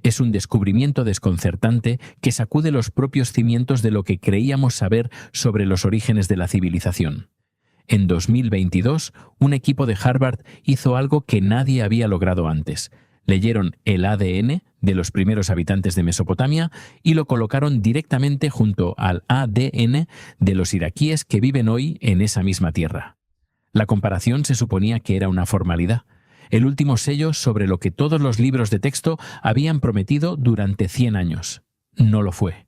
Es un descubrimiento desconcertante que sacude los propios cimientos de lo que creíamos saber sobre los orígenes de la civilización. En 2022, un equipo de Harvard hizo algo que nadie había logrado antes. Leyeron el ADN de los primeros habitantes de Mesopotamia y lo colocaron directamente junto al ADN de los iraquíes que viven hoy en esa misma tierra. La comparación se suponía que era una formalidad, el último sello sobre lo que todos los libros de texto habían prometido durante 100 años. No lo fue.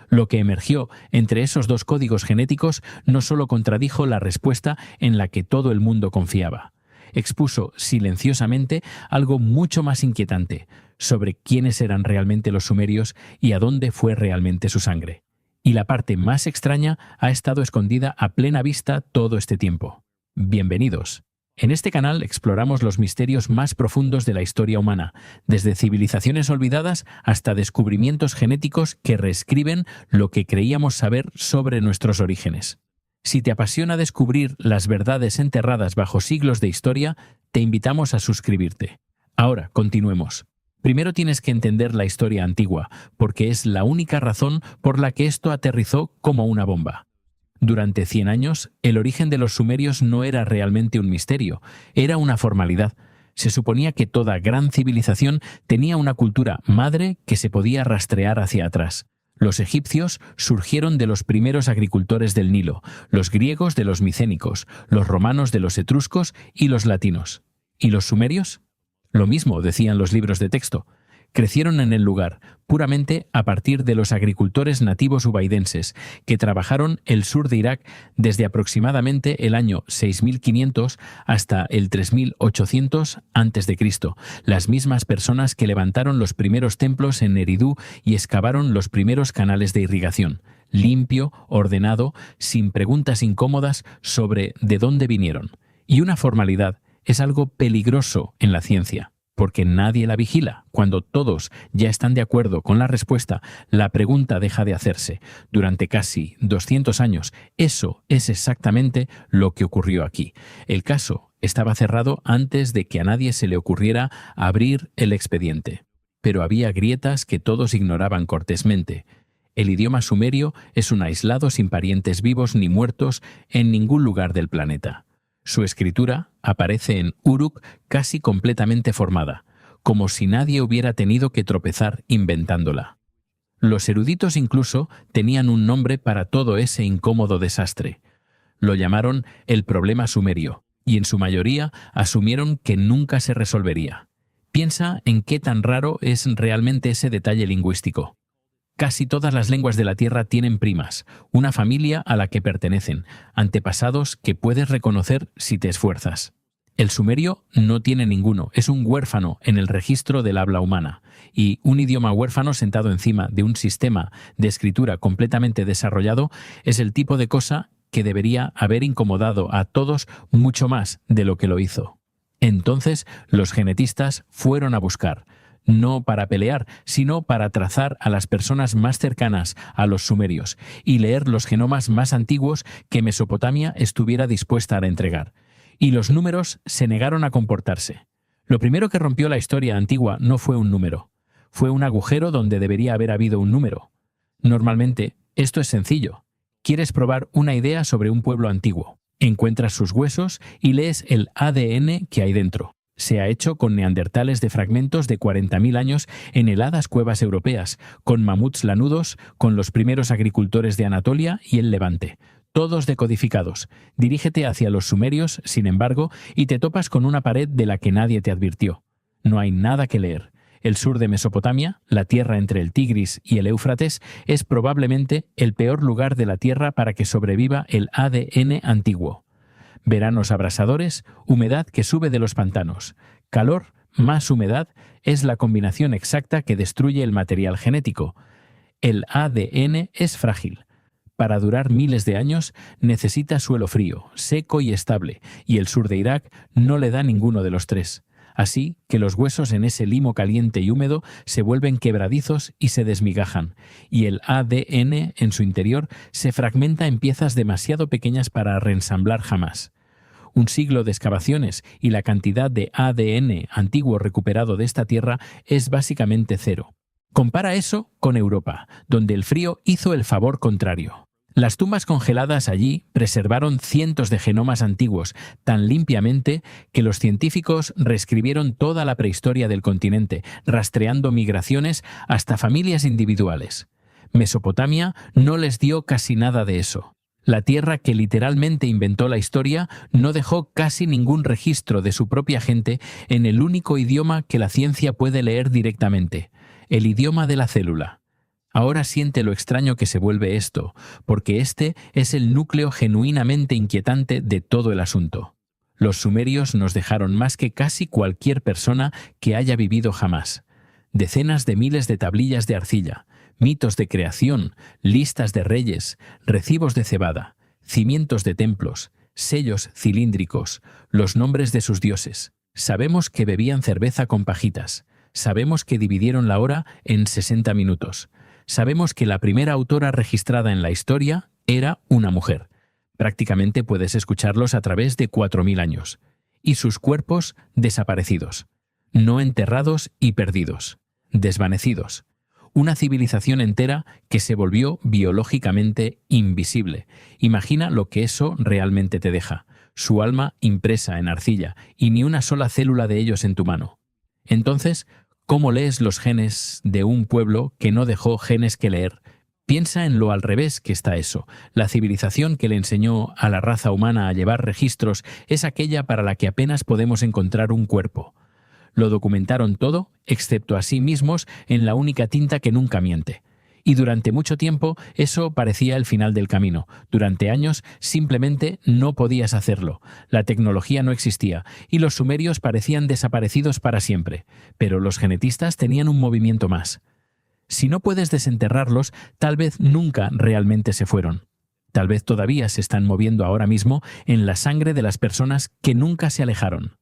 Lo que emergió entre esos dos códigos genéticos no solo contradijo la respuesta en la que todo el mundo confiaba, expuso silenciosamente algo mucho más inquietante sobre quiénes eran realmente los sumerios y a dónde fue realmente su sangre. Y la parte más extraña ha estado escondida a plena vista todo este tiempo. Bienvenidos. En este canal exploramos los misterios más profundos de la historia humana, desde civilizaciones olvidadas hasta descubrimientos genéticos que reescriben lo que creíamos saber sobre nuestros orígenes. Si te apasiona descubrir las verdades enterradas bajo siglos de historia, te invitamos a suscribirte. Ahora, continuemos. Primero tienes que entender la historia antigua, porque es la única razón por la que esto aterrizó como una bomba. Durante 100 años, el origen de los sumerios no era realmente un misterio, era una formalidad. Se suponía que toda gran civilización tenía una cultura madre que se podía rastrear hacia atrás. Los egipcios surgieron de los primeros agricultores del Nilo, los griegos de los micénicos, los romanos de los etruscos y los latinos. ¿Y los sumerios? Lo mismo decían los libros de texto. Crecieron en el lugar, puramente a partir de los agricultores nativos ubaidenses, que trabajaron el sur de Irak desde aproximadamente el año 6500 hasta el 3800 a.C., las mismas personas que levantaron los primeros templos en Eridú y excavaron los primeros canales de irrigación, limpio, ordenado, sin preguntas incómodas sobre de dónde vinieron. Y una formalidad es algo peligroso en la ciencia, porque nadie la vigila. Cuando todos ya están de acuerdo con la respuesta, la pregunta deja de hacerse. Durante casi 200 años, eso es exactamente lo que ocurrió aquí. El caso estaba cerrado antes de que a nadie se le ocurriera abrir el expediente. Pero había grietas que todos ignoraban cortésmente. El idioma sumerio es un aislado sin parientes vivos ni muertos en ningún lugar del planeta. Su escritura aparece en Uruk casi completamente formada, como si nadie hubiera tenido que tropezar inventándola. Los eruditos incluso tenían un nombre para todo ese incómodo desastre. Lo llamaron el problema sumerio, y en su mayoría asumieron que nunca se resolvería. Piensa en qué tan raro es realmente ese detalle lingüístico. Casi todas las lenguas de la Tierra tienen primas, una familia a la que pertenecen, antepasados que puedes reconocer si te esfuerzas. El sumerio no tiene ninguno, es un huérfano en el registro del habla humana, y un idioma huérfano sentado encima de un sistema de escritura completamente desarrollado es el tipo de cosa que debería haber incomodado a todos mucho más de lo que lo hizo. Entonces, los genetistas fueron a buscar, no para pelear, sino para trazar a las personas más cercanas a los sumerios y leer los genomas más antiguos que Mesopotamia estuviera dispuesta a entregar. Y los números se negaron a comportarse. Lo primero que rompió la historia antigua no fue un número, fue un agujero donde debería haber habido un número. Normalmente, esto es sencillo. Quieres probar una idea sobre un pueblo antiguo. Encuentras sus huesos y lees el ADN que hay dentro. Se ha hecho con neandertales de fragmentos de 40.000 años en heladas cuevas europeas, con mamuts lanudos, con los primeros agricultores de Anatolia y el Levante. Todos decodificados. Dirígete hacia los sumerios, sin embargo, y te topas con una pared de la que nadie te advirtió. No hay nada que leer. El sur de Mesopotamia, la tierra entre el Tigris y el Éufrates, es probablemente el peor lugar de la Tierra para que sobreviva el ADN antiguo. Veranos abrasadores, humedad que sube de los pantanos. Calor más humedad es la combinación exacta que destruye el material genético. El ADN es frágil. Para durar miles de años necesita suelo frío, seco y estable, y el sur de Irak no le da ninguno de los tres. Así que los huesos en ese limo caliente y húmedo se vuelven quebradizos y se desmigajan, y el ADN en su interior se fragmenta en piezas demasiado pequeñas para reensamblar jamás. Un siglo de excavaciones y la cantidad de ADN antiguo recuperado de esta tierra es básicamente cero. Compara eso con Europa, donde el frío hizo el favor contrario. Las tumbas congeladas allí preservaron cientos de genomas antiguos tan limpiamente que los científicos reescribieron toda la prehistoria del continente, rastreando migraciones hasta familias individuales. Mesopotamia no les dio casi nada de eso. La tierra que literalmente inventó la historia no dejó casi ningún registro de su propia gente en el único idioma que la ciencia puede leer directamente, el idioma de la célula. Ahora siente lo extraño que se vuelve esto, porque este es el núcleo genuinamente inquietante de todo el asunto. Los sumerios nos dejaron más que casi cualquier persona que haya vivido jamás. Decenas de miles de tablillas de arcilla, mitos de creación, listas de reyes, recibos de cebada, cimientos de templos, sellos cilíndricos, los nombres de sus dioses. Sabemos que bebían cerveza con pajitas. Sabemos que dividieron la hora en 60 minutos. Sabemos que la primera autora registrada en la historia era una mujer. Prácticamente puedes escucharlos a través de 4000 años. Y sus cuerpos desaparecidos. No enterrados y perdidos. Desvanecidos. Una civilización entera que se volvió biológicamente invisible. Imagina lo que eso realmente te deja. Su alma impresa en arcilla y ni una sola célula de ellos en tu mano. Entonces, ¿cómo lees los genes de un pueblo que no dejó genes que leer? Piensa en lo al revés que está eso. La civilización que le enseñó a la raza humana a llevar registros es aquella para la que apenas podemos encontrar un cuerpo. Lo documentaron todo, excepto a sí mismos, en la única tinta que nunca miente. Y durante mucho tiempo eso parecía el final del camino. Durante años simplemente no podías hacerlo. La tecnología no existía y los sumerios parecían desaparecidos para siempre. Pero los genetistas tenían un movimiento más. Si no puedes desenterrarlos, tal vez nunca realmente se fueron. Tal vez todavía se están moviendo ahora mismo en la sangre de las personas que nunca se alejaron.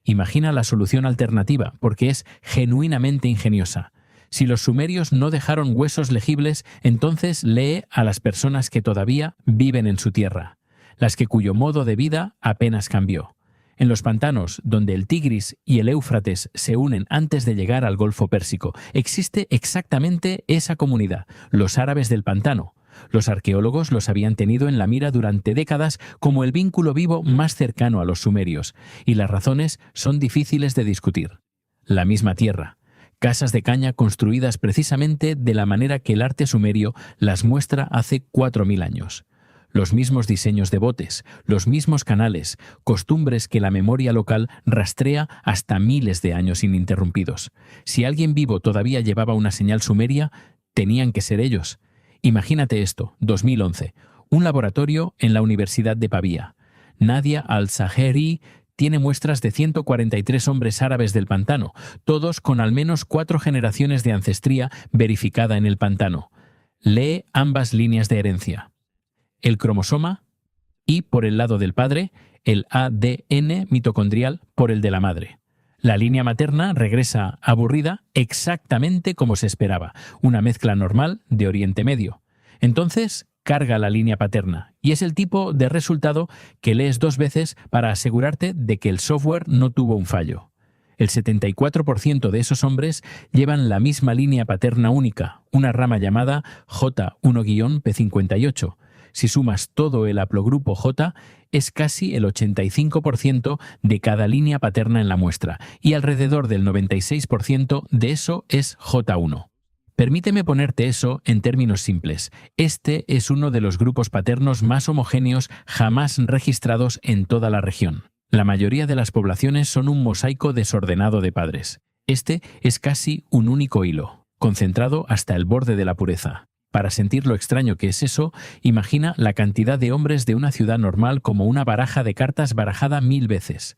Imagina la solución alternativa, porque es genuinamente ingeniosa. Si los sumerios no dejaron huesos legibles, entonces lee a las personas que todavía viven en su tierra, las que cuyo modo de vida apenas cambió. En los pantanos, donde el Tigris y el Éufrates se unen antes de llegar al Golfo Pérsico, existe exactamente esa comunidad, los árabes del pantano. Los arqueólogos los habían tenido en la mira durante décadas como el vínculo vivo más cercano a los sumerios, y las razones son difíciles de discutir. La misma tierra, casas de caña construidas precisamente de la manera que el arte sumerio las muestra hace 4000 años. Los mismos diseños de botes, los mismos canales, costumbres que la memoria local rastrea hasta miles de años ininterrumpidos. Si alguien vivo todavía llevaba una señal sumeria, tenían que ser ellos. Imagínate esto, 2011, un laboratorio en la Universidad de Pavía. Nadia Al-Saheri tiene muestras de 143 hombres árabes del pantano, todos con al menos 4 generaciones de ancestría verificada en el pantano. Lee ambas líneas de herencia. El cromosoma y, por el lado del padre, el ADN mitocondrial por el de la madre. La línea materna regresa aburrida exactamente como se esperaba, una mezcla normal de Oriente Medio. Entonces, carga la línea paterna, y es el tipo de resultado que lees 2 veces para asegurarte de que el software no tuvo un fallo. El 74% de esos hombres llevan la misma línea paterna única, una rama llamada J1-P58. Si sumas todo el haplogrupo J, es casi el 85% de cada línea paterna en la muestra, y alrededor del 96% de eso es J1. Permíteme ponerte eso en términos simples. Este es uno de los grupos paternos más homogéneos jamás registrados en toda la región. La mayoría de las poblaciones son un mosaico desordenado de padres. Este es casi un único hilo, concentrado hasta el borde de la pureza. Para sentir lo extraño que es eso, imagina la cantidad de hombres de una ciudad normal como una baraja de cartas barajada 1000 veces.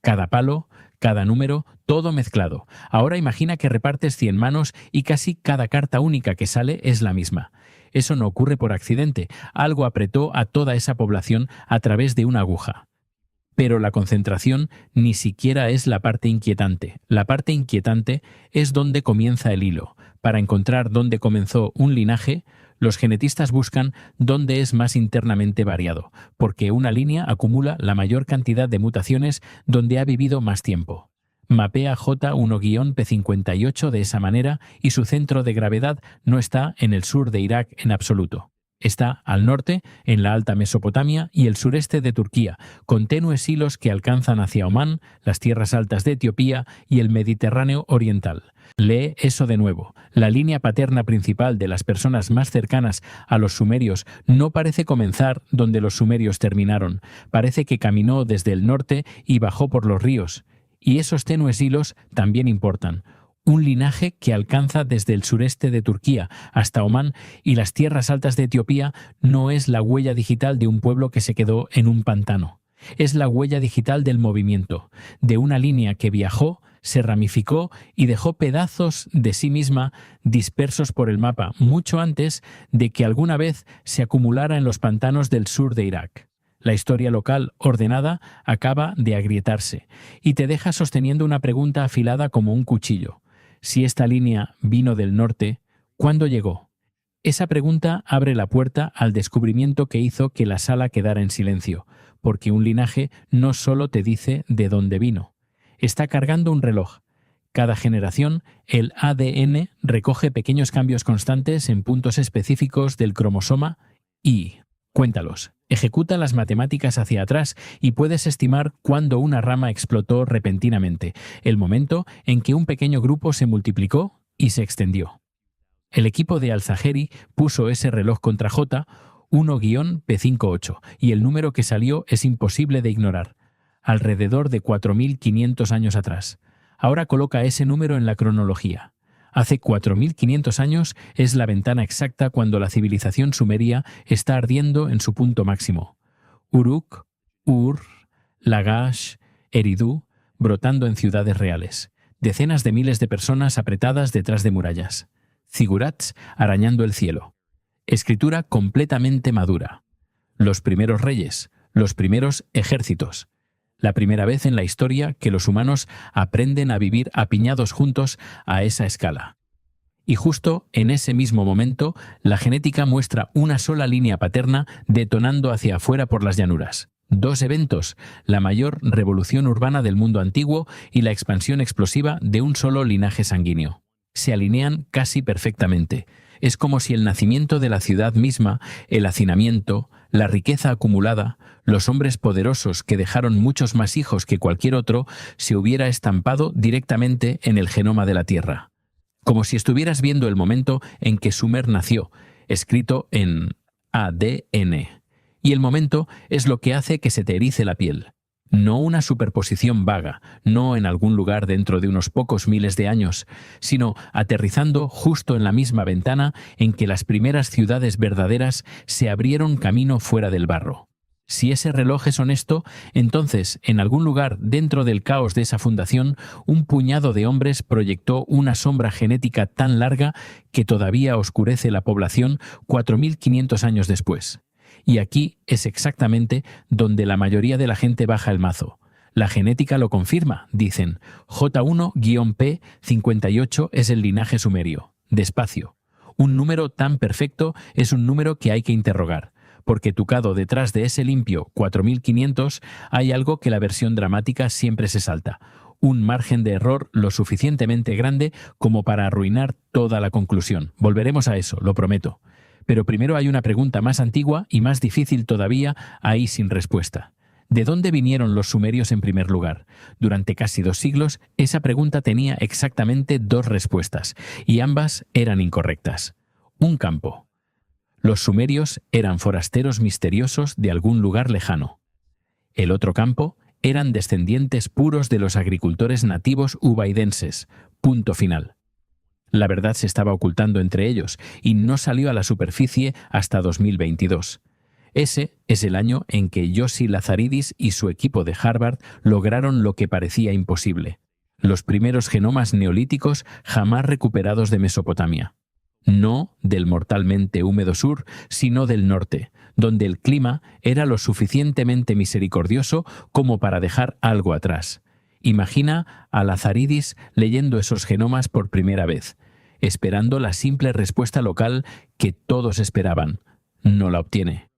Cada palo, cada número, todo mezclado. Ahora imagina que repartes 100 manos y casi cada carta única que sale es la misma. Eso no ocurre por accidente. Algo apretó a toda esa población a través de una aguja. Pero la concentración ni siquiera es la parte inquietante. La parte inquietante es donde comienza el hilo. Para encontrar dónde comenzó un linaje, los genetistas buscan dónde es más internamente variado, porque una línea acumula la mayor cantidad de mutaciones donde ha vivido más tiempo. Mapea J1-P58 de esa manera y su centro de gravedad no está en el sur de Irak en absoluto. Está al norte, en la Alta Mesopotamia y el sureste de Turquía, con tenues hilos que alcanzan hacia Omán, las tierras altas de Etiopía y el Mediterráneo oriental. Lee eso de nuevo. La línea paterna principal de las personas más cercanas a los sumerios no parece comenzar donde los sumerios terminaron. Parece que caminó desde el norte y bajó por los ríos. Y esos tenues hilos también importan. Un linaje que alcanza desde el sureste de Turquía hasta Omán y las tierras altas de Etiopía no es la huella digital de un pueblo que se quedó en un pantano. Es la huella digital del movimiento, de una línea que viajó, se ramificó y dejó pedazos de sí misma dispersos por el mapa mucho antes de que alguna vez se acumulara en los pantanos del sur de Irak. La historia local ordenada acaba de agrietarse y te deja sosteniendo una pregunta afilada como un cuchillo. Si esta línea vino del norte, ¿cuándo llegó? Esa pregunta abre la puerta al descubrimiento que hizo que la sala quedara en silencio, porque un linaje no solo te dice de dónde vino. Está cargando un reloj. Cada generación, el ADN recoge pequeños cambios constantes en puntos específicos del cromosoma y... Cuéntalos. Ejecuta las matemáticas hacia atrás y puedes estimar cuándo una rama explotó repentinamente, el momento en que un pequeño grupo se multiplicó y se extendió. El equipo de Al-Zaheri puso ese reloj contra J, 1-P58, y el número que salió es imposible de ignorar. Alrededor de 4.500 años atrás. Ahora coloca ese número en la cronología. Hace 4.500 años es la ventana exacta cuando la civilización sumeria está ardiendo en su punto máximo. Uruk, Ur, Lagash, Eridu, brotando en ciudades reales. Decenas de miles de personas apretadas detrás de murallas. Zigurats arañando el cielo. Escritura completamente madura. Los primeros reyes, los primeros ejércitos. La primera vez en la historia que los humanos aprenden a vivir apiñados juntos a esa escala. Y justo en ese mismo momento, la genética muestra una sola línea paterna detonando hacia afuera por las llanuras. Dos eventos, la mayor revolución urbana del mundo antiguo y la expansión explosiva de un solo linaje sanguíneo. Se alinean casi perfectamente. Es como si el nacimiento de la ciudad misma, el hacinamiento, la riqueza acumulada, los hombres poderosos que dejaron muchos más hijos que cualquier otro, se hubiera estampado directamente en el genoma de la Tierra. Como si estuvieras viendo el momento en que Sumer nació, escrito en ADN. Y el momento es lo que hace que se te erice la piel. No una superposición vaga, no en algún lugar dentro de unos pocos miles de años, sino aterrizando justo en la misma ventana en que las primeras ciudades verdaderas se abrieron camino fuera del barro. Si ese reloj es honesto, entonces, en algún lugar dentro del caos de esa fundación, un puñado de hombres proyectó una sombra genética tan larga que todavía oscurece la población 4.500 años después. Y aquí es exactamente donde la mayoría de la gente baja el mazo. La genética lo confirma, dicen. J1-P58 es el linaje sumerio. Despacio. Un número tan perfecto es un número que hay que interrogar, porque tucado detrás de ese limpio 4.500 hay algo que la versión dramática siempre se salta. Un margen de error lo suficientemente grande como para arruinar toda la conclusión. Volveremos a eso, lo prometo. Pero primero hay una pregunta más antigua y más difícil todavía, ahí sin respuesta. ¿De dónde vinieron los sumerios en primer lugar? Durante casi 2 siglos, esa pregunta tenía exactamente 2 respuestas, y ambas eran incorrectas. Un campo. Los sumerios eran forasteros misteriosos de algún lugar lejano. El otro campo eran descendientes puros de los agricultores nativos ubaidenses. Punto final. La verdad se estaba ocultando entre ellos y no salió a la superficie hasta 2022. Ese es el año en que Yossi Lazaridis y su equipo de Harvard lograron lo que parecía imposible: los primeros genomas neolíticos jamás recuperados de Mesopotamia. No del mortalmente húmedo sur, sino del norte, donde el clima era lo suficientemente misericordioso como para dejar algo atrás. Imagina a Lazaridis leyendo esos genomas por primera vez, esperando la simple respuesta local que todos esperaban. No la obtiene.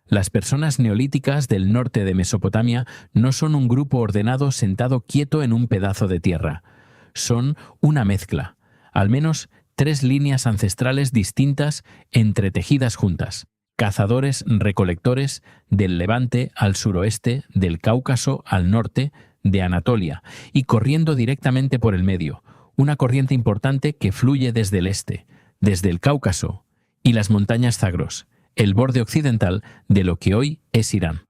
Las personas neolíticas del norte de Mesopotamia no son un grupo ordenado sentado quieto en un pedazo de tierra. Son una mezcla, al menos 3 líneas ancestrales distintas entretejidas juntas. Cazadores-recolectores del Levante al suroeste, del Cáucaso al norte, de Anatolia, y corriendo directamente por el medio, una corriente importante que fluye desde el este, desde el Cáucaso y las montañas Zagros, el borde occidental de lo que hoy es Irán.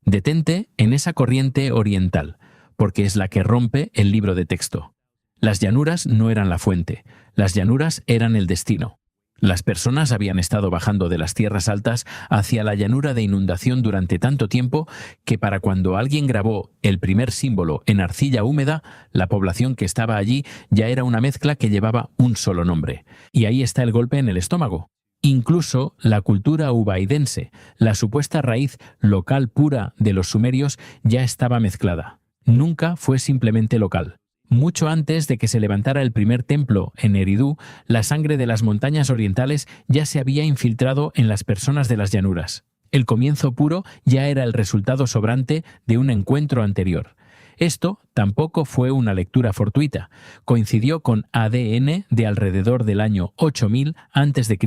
Detente en esa corriente oriental, porque es la que rompe el libro de texto. Las llanuras no eran la fuente, las llanuras eran el destino. Las personas habían estado bajando de las tierras altas hacia la llanura de inundación durante tanto tiempo que para cuando alguien grabó el primer símbolo en arcilla húmeda, la población que estaba allí ya era una mezcla que llevaba un solo nombre. Y ahí está el golpe en el estómago. Incluso la cultura ubaidense, la supuesta raíz local pura de los sumerios, ya estaba mezclada. Nunca fue simplemente local. Mucho antes de que se levantara el primer templo en Eridu, la sangre de las montañas orientales ya se había infiltrado en las personas de las llanuras. El comienzo puro ya era el resultado sobrante de un encuentro anterior. Esto tampoco fue una lectura fortuita. Coincidió con ADN de alrededor del año 8000 a.C.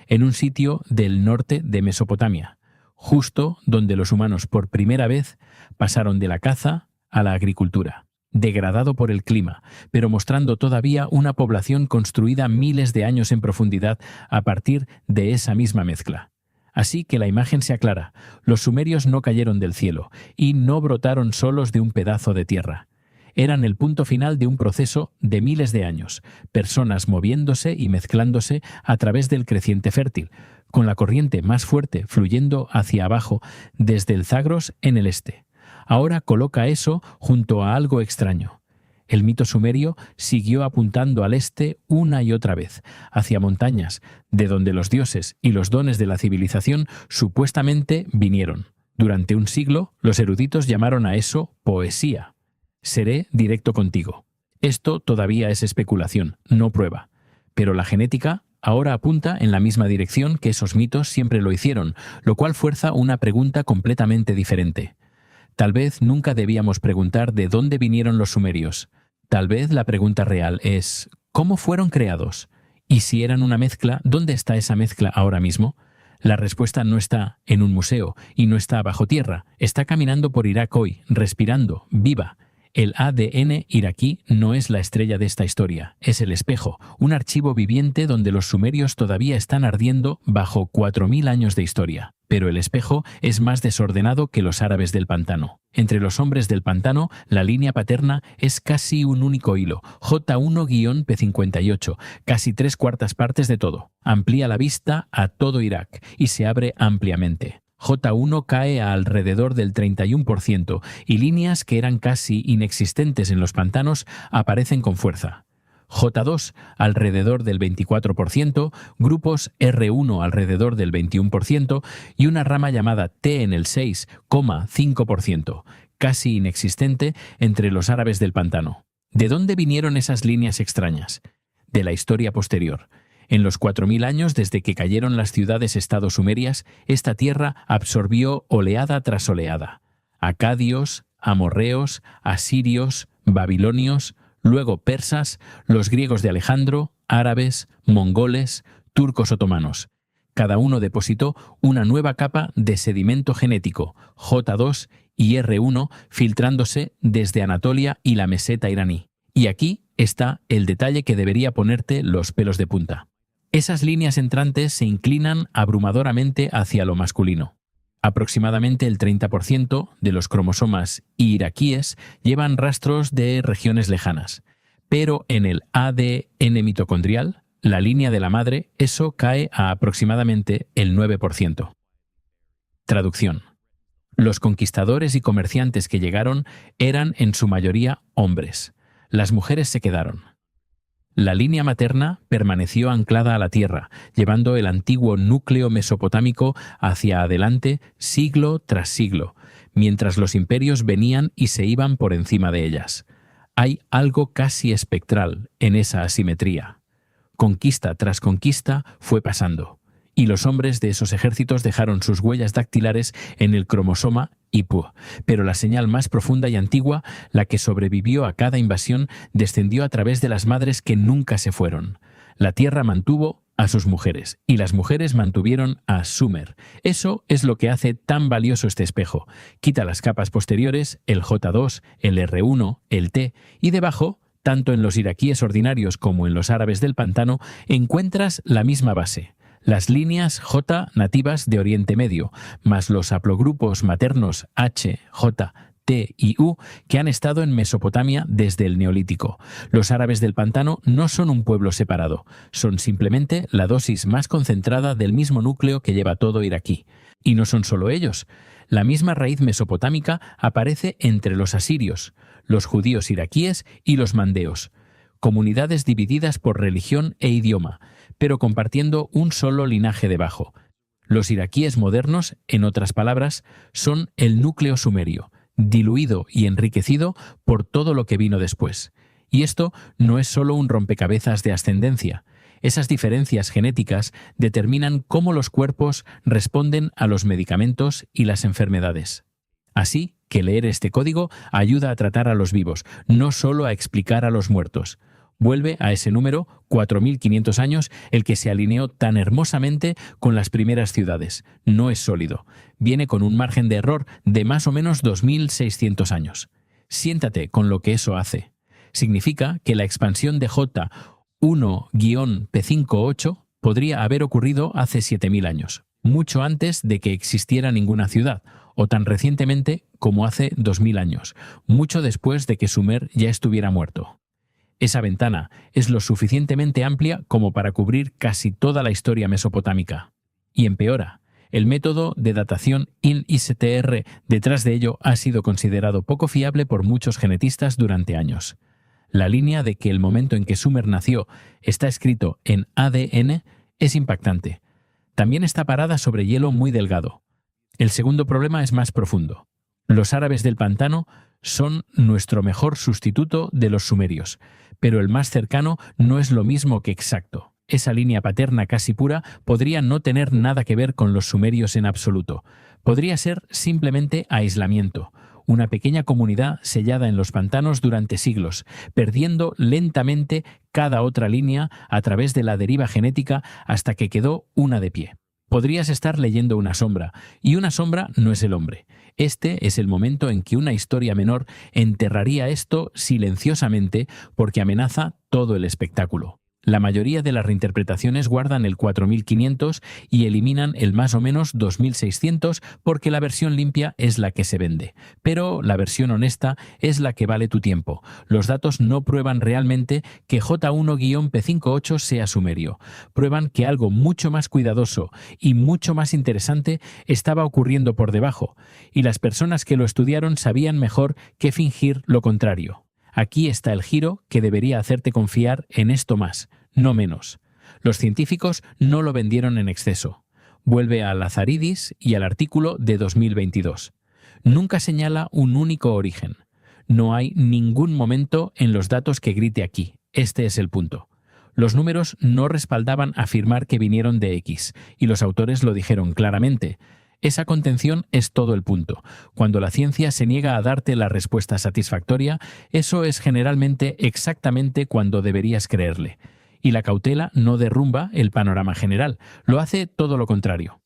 en un sitio del norte de Mesopotamia, justo donde los humanos por primera vez pasaron de la caza a la agricultura. Degradado por el clima, pero mostrando todavía una población construida miles de años en profundidad a partir de esa misma mezcla. Así que la imagen se aclara. Los sumerios no cayeron del cielo y no brotaron solos de un pedazo de tierra. Eran el punto final de un proceso de miles de años, personas moviéndose y mezclándose a través del creciente fértil, con la corriente más fuerte fluyendo hacia abajo desde el Zagros en el este. Ahora coloca eso junto a algo extraño. El mito sumerio siguió apuntando al este una y otra vez, hacia montañas, de donde los dioses y los dones de la civilización supuestamente vinieron. Durante un siglo, los eruditos llamaron a eso poesía. Seré directo contigo. Esto todavía es especulación, no prueba. Pero la genética ahora apunta en la misma dirección que esos mitos siempre lo hicieron, lo cual fuerza una pregunta completamente diferente. Tal vez nunca debíamos preguntar de dónde vinieron los sumerios. Tal vez la pregunta real es ¿cómo fueron creados? Y si eran una mezcla, ¿dónde está esa mezcla ahora mismo? La respuesta no está en un museo y no está bajo tierra. Está caminando por Irak hoy, respirando, viva. El ADN iraquí no es la estrella de esta historia, es el espejo, un archivo viviente donde los sumerios todavía están ardiendo bajo 4000 años de historia. Pero el espejo es más desordenado que los árabes del pantano. Entre los hombres del pantano, la línea paterna es casi un único hilo, J1-P58, casi 3/4 partes de todo. Amplía la vista a todo Irak y se abre ampliamente. J1 cae a alrededor del 31% y líneas que eran casi inexistentes en los pantanos aparecen con fuerza. J2 alrededor del 24%, grupos R1 alrededor del 21% y una rama llamada T en el 6,5%, casi inexistente entre los árabes del pantano. ¿De dónde vinieron esas líneas extrañas? De la historia posterior. En los 4000 años desde que cayeron las ciudades-estado sumerias, esta tierra absorbió oleada tras oleada. Acadios, amorreos, asirios, babilonios, luego persas, los griegos de Alejandro, árabes, mongoles, turcos otomanos. Cada uno depositó una nueva capa de sedimento genético, J2 y R1, filtrándose desde Anatolia y la meseta iraní. Y aquí está el detalle que debería ponerte los pelos de punta. Esas líneas entrantes se inclinan abrumadoramente hacia lo masculino. Aproximadamente el 30% de los cromosomas iraquíes llevan rastros de regiones lejanas. Pero en el ADN mitocondrial, la línea de la madre, eso cae a aproximadamente el 9%. Traducción. Los conquistadores y comerciantes que llegaron eran en su mayoría hombres. Las mujeres se quedaron. La línea materna permaneció anclada a la tierra, llevando el antiguo núcleo mesopotámico hacia adelante siglo tras siglo, mientras los imperios venían y se iban por encima de ellas. Hay algo casi espectral en esa asimetría. Conquista tras conquista fue pasando, y los hombres de esos ejércitos dejaron sus huellas dactilares en el cromosoma Ipu. Pero la señal más profunda y antigua, la que sobrevivió a cada invasión, descendió a través de las madres que nunca se fueron. La Tierra mantuvo a sus mujeres, y las mujeres mantuvieron a Sumer. Eso es lo que hace tan valioso este espejo. Quita las capas posteriores, el J2, el R1, el T, y debajo, tanto en los iraquíes ordinarios como en los árabes del pantano, encuentras la misma base. Las líneas J nativas de Oriente Medio, más los haplogrupos maternos H, J, T y U que han estado en Mesopotamia desde el Neolítico. Los árabes del pantano no son un pueblo separado, son simplemente la dosis más concentrada del mismo núcleo que lleva todo iraquí. Y no son solo ellos. La misma raíz mesopotámica aparece entre los asirios, los judíos iraquíes y los mandeos, comunidades divididas por religión e idioma, pero compartiendo un solo linaje debajo. Los iraquíes modernos, en otras palabras, son el núcleo sumerio, diluido y enriquecido por todo lo que vino después. Y esto no es solo un rompecabezas de ascendencia. Esas diferencias genéticas determinan cómo los cuerpos responden a los medicamentos y las enfermedades. Así que leer este código ayuda a tratar a los vivos, no solo a explicar a los muertos. Vuelve a ese número, 4.500 años, el que se alineó tan hermosamente con las primeras ciudades. No es sólido. Viene con un margen de error de más o menos 2.600 años. Siéntate con lo que eso hace. Significa que la expansión de J1-P58 podría haber ocurrido hace 7.000 años, mucho antes de que existiera ninguna ciudad, o tan recientemente como hace 2.000 años, mucho después de que Sumer ya estuviera muerto. Esa ventana es lo suficientemente amplia como para cubrir casi toda la historia mesopotámica. Y empeora. El método de datación IN-ICTR detrás de ello ha sido considerado poco fiable por muchos genetistas durante años. La línea de que el momento en que Sumer nació está escrito en ADN es impactante. También está parada sobre hielo muy delgado. El segundo problema es más profundo. Los árabes del pantano son nuestro mejor sustituto de los sumerios, pero el más cercano no es lo mismo que exacto. Esa línea paterna casi pura podría no tener nada que ver con los sumerios en absoluto. Podría ser simplemente aislamiento, una pequeña comunidad sellada en los pantanos durante siglos, perdiendo lentamente cada otra línea a través de la deriva genética hasta que quedó una de pie. Podrías estar leyendo una sombra, y una sombra no es el hombre. Este es el momento en que una historia menor enterraría esto silenciosamente porque amenaza todo el espectáculo. La mayoría de las reinterpretaciones guardan el 4500 y eliminan el más o menos 2600 porque la versión limpia es la que se vende. Pero la versión honesta es la que vale tu tiempo. Los datos no prueban realmente que J1-P58 sea sumerio. Prueban que algo mucho más cuidadoso y mucho más interesante estaba ocurriendo por debajo, y las personas que lo estudiaron sabían mejor que fingir lo contrario. Aquí está el giro que debería hacerte confiar en esto más, no menos. Los científicos no lo vendieron en exceso. Vuelve a Lazaridis y al artículo de 2022. Nunca señala un único origen. No hay ningún momento en los datos que grite aquí. Este es el punto. Los números no respaldaban afirmar que vinieron de X, y los autores lo dijeron claramente. Esa contención es todo el punto. Cuando la ciencia se niega a darte la respuesta satisfactoria, eso es generalmente exactamente cuando deberías creerle. Y la cautela no derrumba el panorama general, lo hace todo lo contrario.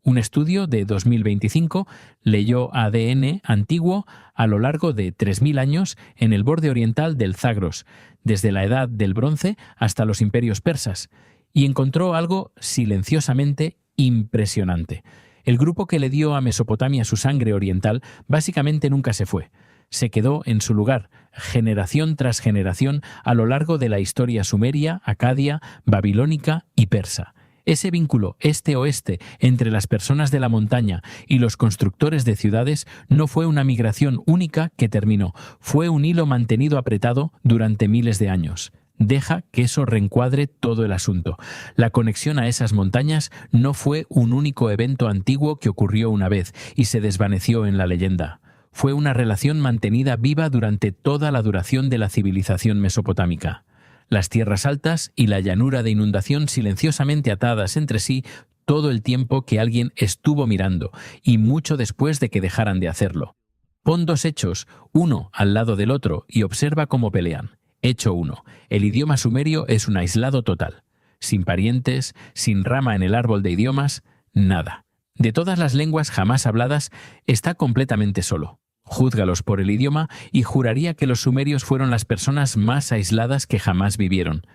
Un estudio de 2025 leyó ADN antiguo a lo largo de 3.000 años en el borde oriental del Zagros, desde la Edad del Bronce hasta los imperios persas, y encontró algo silenciosamente impresionante. El grupo que le dio a Mesopotamia su sangre oriental básicamente nunca se fue. Se quedó en su lugar, generación tras generación, a lo largo de la historia sumeria, acadia, babilónica y persa. Ese vínculo este-oeste entre las personas de la montaña y los constructores de ciudades no fue una migración única que terminó, fue un hilo mantenido apretado durante miles de años. Deja que eso reencuadre todo el asunto. La conexión a esas montañas no fue un único evento antiguo que ocurrió una vez y se desvaneció en la leyenda. Fue una relación mantenida viva durante toda la duración de la civilización mesopotámica. Las tierras altas y la llanura de inundación silenciosamente atadas entre sí, todo el tiempo que alguien estuvo mirando y mucho después de que dejaran de hacerlo. Pon dos hechos, uno al lado del otro, y observa cómo pelean. Hecho 1. El idioma sumerio es un aislado total. Sin parientes, sin rama en el árbol de idiomas, nada. De todas las lenguas jamás habladas, está completamente solo. Júzgalos por el idioma y juraría que los sumerios fueron las personas más aisladas que jamás vivieron.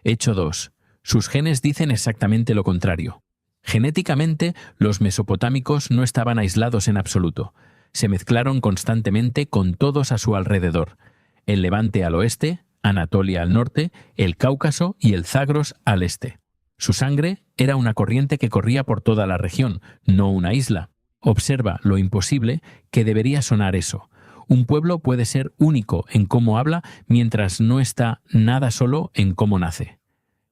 Hecho 2. Sus genes dicen exactamente lo contrario. Genéticamente, los mesopotámicos no estaban aislados en absoluto. Se mezclaron constantemente con todos a su alrededor. El Levante al oeste, Anatolia al norte, el Cáucaso y el Zagros al este. Su sangre era una corriente que corría por toda la región, no una isla. Observa lo imposible que debería sonar eso. Un pueblo puede ser único en cómo habla mientras no está nada solo en cómo nace.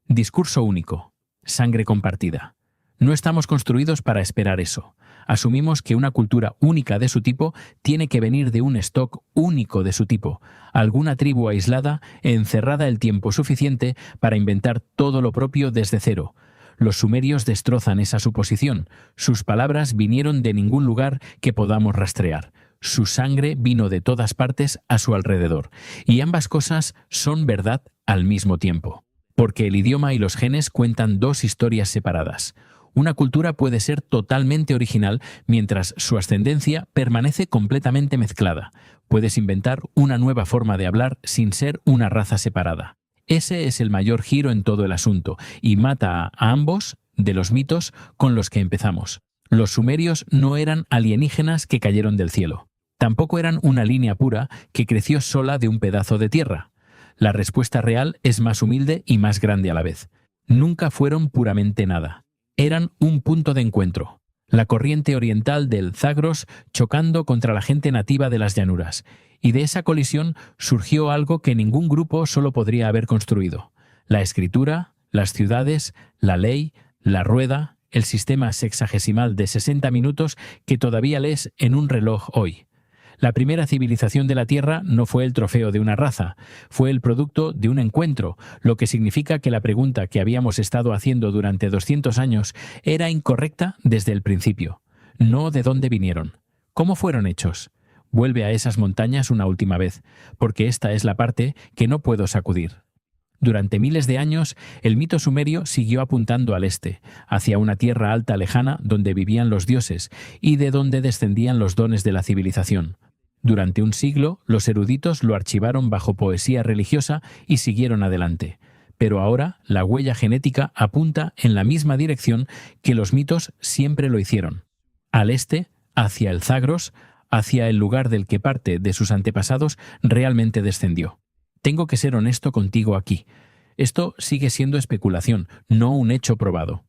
Discurso único. Sangre compartida. No estamos construidos para esperar eso. Asumimos que una cultura única de su tipo tiene que venir de un stock único de su tipo, alguna tribu aislada, encerrada el tiempo suficiente para inventar todo lo propio desde cero. Los sumerios destrozan esa suposición. Sus palabras vinieron de ningún lugar que podamos rastrear. Su sangre vino de todas partes a su alrededor. Y ambas cosas son verdad al mismo tiempo. Porque el idioma y los genes cuentan dos historias separadas. Una cultura puede ser totalmente original mientras su ascendencia permanece completamente mezclada. Puedes inventar una nueva forma de hablar sin ser una raza separada. Ese es el mayor giro en todo el asunto y mata a ambos de los mitos con los que empezamos. Los sumerios no eran alienígenas que cayeron del cielo. Tampoco eran una línea pura que creció sola de un pedazo de tierra. La respuesta real es más humilde y más grande a la vez. Nunca fueron puramente nada. Eran un punto de encuentro, la corriente oriental del Zagros chocando contra la gente nativa de las llanuras, y de esa colisión surgió algo que ningún grupo solo podría haber construido: la escritura, las ciudades, la ley, la rueda, el sistema sexagesimal de 60 minutos que todavía lees en un reloj hoy. La primera civilización de la Tierra no fue el trofeo de una raza, fue el producto de un encuentro, lo que significa que la pregunta que habíamos estado haciendo durante 200 años era incorrecta desde el principio. No de dónde vinieron. ¿Cómo fueron hechos? Vuelve a esas montañas una última vez, porque esta es la parte que no puedo sacudir. Durante miles de años, el mito sumerio siguió apuntando al este, hacia una tierra alta lejana donde vivían los dioses y de donde descendían los dones de la civilización. Durante un siglo, los eruditos lo archivaron bajo poesía religiosa y siguieron adelante. Pero ahora, la huella genética apunta en la misma dirección que los mitos siempre lo hicieron. Al este, hacia el Zagros, hacia el lugar del que parte de sus antepasados realmente descendió. Tengo que ser honesto contigo aquí. Esto sigue siendo especulación, no un hecho probado.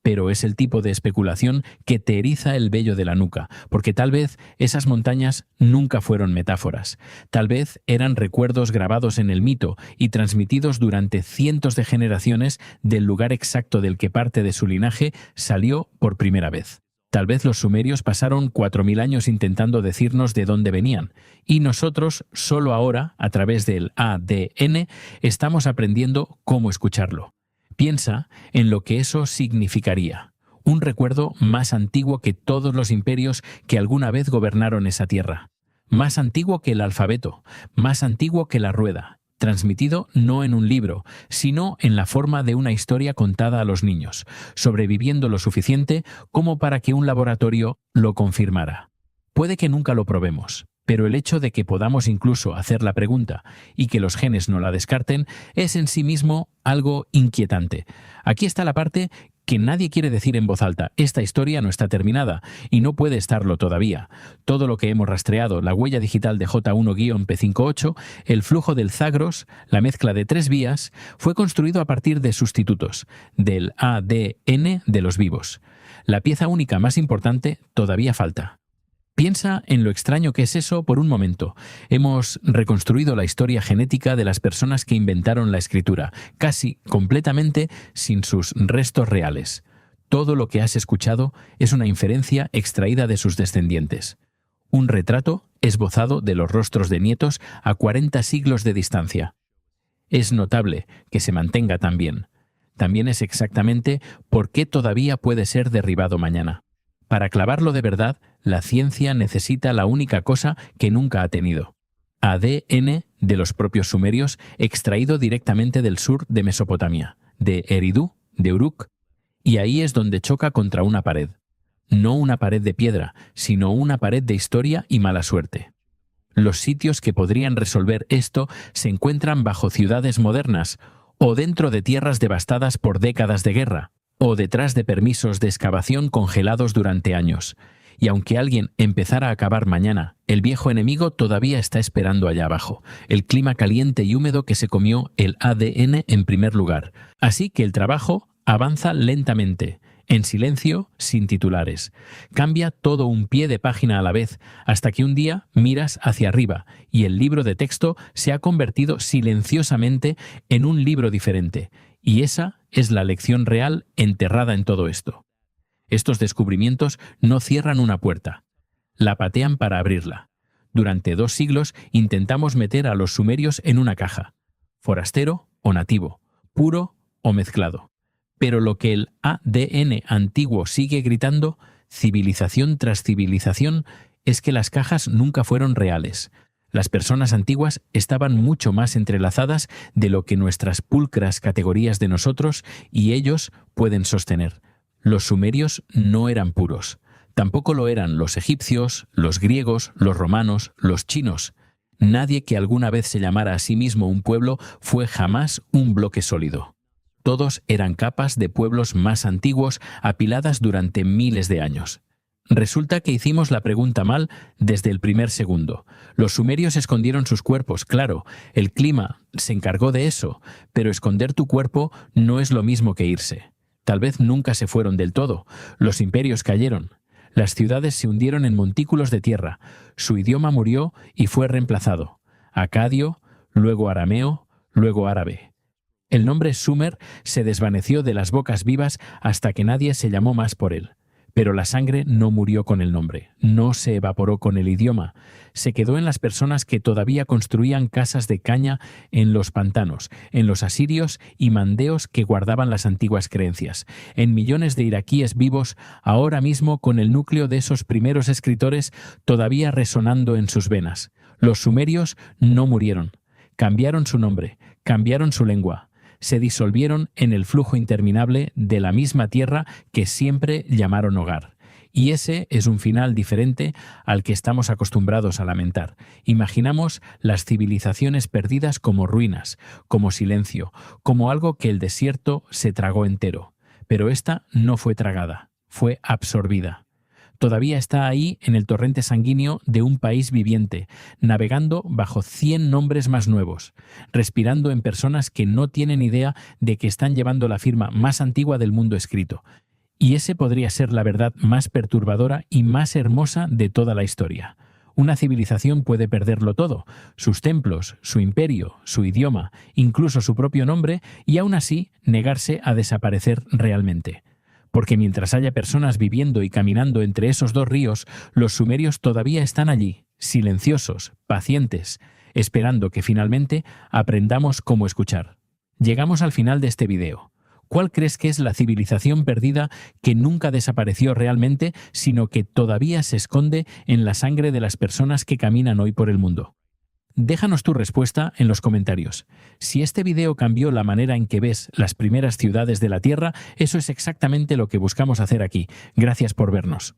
Pero es el tipo de especulación que te eriza el vello de la nuca, porque tal vez esas montañas nunca fueron metáforas. Tal vez eran recuerdos grabados en el mito y transmitidos durante cientos de generaciones del lugar exacto del que parte de su linaje salió por primera vez. Tal vez los sumerios pasaron 4000 años intentando decirnos de dónde venían, y nosotros, solo ahora, a través del ADN, estamos aprendiendo cómo escucharlo. Piensa en lo que eso significaría. Un recuerdo más antiguo que todos los imperios que alguna vez gobernaron esa tierra. Más antiguo que el alfabeto, más antiguo que la rueda. Transmitido no en un libro, sino en la forma de una historia contada a los niños, sobreviviendo lo suficiente como para que un laboratorio lo confirmara. Puede que nunca lo probemos, pero el hecho de que podamos incluso hacer la pregunta y que los genes no la descarten es en sí mismo algo inquietante. Aquí está la parte que nadie quiere decir en voz alta: esta historia no está terminada, y no puede estarlo todavía. Todo lo que hemos rastreado, la huella digital de J1-P58, el flujo del Zagros, la mezcla de 3 vías, fue construido a partir de sustitutos, del ADN de los vivos. La pieza única más importante todavía falta. Piensa en lo extraño que es eso por un momento. Hemos reconstruido la historia genética de las personas que inventaron la escritura, casi completamente sin sus restos reales. Todo lo que has escuchado es una inferencia extraída de sus descendientes. Un retrato esbozado de los rostros de nietos a 40 siglos de distancia. Es notable que se mantenga tan bien. también es exactamente por qué todavía puede ser derribado mañana. Para clavarlo de verdad, la ciencia necesita la única cosa que nunca ha tenido: ADN de los propios sumerios extraído directamente del sur de Mesopotamia, de Eridu, de Uruk, y ahí es donde choca contra una pared. No una pared de piedra, sino una pared de historia y mala suerte. Los sitios que podrían resolver esto se encuentran bajo ciudades modernas, o dentro de tierras devastadas por décadas de guerra, o detrás de permisos de excavación congelados durante años. Y aunque alguien empezara a cavar mañana, el viejo enemigo todavía está esperando allá abajo, el clima caliente y húmedo que se comió el ADN en primer lugar. Así que el trabajo avanza lentamente, en silencio, sin titulares. Cambia todo un pie de página a la vez, hasta que un día miras hacia arriba y el libro de texto se ha convertido silenciosamente en un libro diferente. Y esa es la lección real enterrada en todo esto. Estos descubrimientos no cierran una puerta, la patean para abrirla. Durante 2 siglos intentamos meter a los sumerios en una caja, forastero o nativo, puro o mezclado. Pero lo que el ADN antiguo sigue gritando, civilización tras civilización, es que las cajas nunca fueron reales. Las personas antiguas estaban mucho más entrelazadas de lo que nuestras pulcras categorías de nosotros y ellos pueden sostener. Los sumerios no eran puros. Tampoco lo eran los egipcios, los griegos, los romanos, los chinos. Nadie que alguna vez se llamara a sí mismo un pueblo fue jamás un bloque sólido. Todos eran capas de pueblos más antiguos apiladas durante miles de años. Resulta que hicimos la pregunta mal desde el primer segundo. Los sumerios escondieron sus cuerpos, claro, el clima se encargó de eso, pero esconder tu cuerpo no es lo mismo que irse. Tal vez nunca se fueron del todo. Los imperios cayeron. Las ciudades se hundieron en montículos de tierra. Su idioma murió y fue reemplazado. Acadio, luego arameo, luego árabe. El nombre Sumer se desvaneció de las bocas vivas hasta que nadie se llamó más por él. Pero la sangre no murió con el nombre, no se evaporó con el idioma, se quedó en las personas que todavía construían casas de caña en los pantanos, en los asirios y mandeos que guardaban las antiguas creencias, en millones de iraquíes vivos ahora mismo con el núcleo de esos primeros escritores todavía resonando en sus venas. Los sumerios no murieron, cambiaron su nombre, cambiaron su lengua. Se disolvieron en el flujo interminable de la misma tierra que siempre llamaron hogar. Y ese es un final diferente al que estamos acostumbrados a lamentar. Imaginamos las civilizaciones perdidas como ruinas, como silencio, como algo que el desierto se tragó entero. Pero esta no fue tragada, fue absorbida. Todavía está ahí en el torrente sanguíneo de un país viviente, navegando bajo 100 nombres más nuevos, respirando en personas que no tienen idea de que están llevando la firma más antigua del mundo escrito. Y ese podría ser la verdad más perturbadora y más hermosa de toda la historia. Una civilización puede perderlo todo, sus templos, su imperio, su idioma, incluso su propio nombre, y aún así negarse a desaparecer realmente. Porque mientras haya personas viviendo y caminando entre esos 2 ríos, los sumerios todavía están allí, silenciosos, pacientes, esperando que finalmente aprendamos cómo escuchar. Llegamos al final de este video. ¿Cuál crees que es la civilización perdida que nunca desapareció realmente, sino que todavía se esconde en la sangre de las personas que caminan hoy por el mundo? Déjanos tu respuesta en los comentarios. Si este video cambió la manera en que ves las primeras ciudades de la Tierra, eso es exactamente lo que buscamos hacer aquí. Gracias por vernos.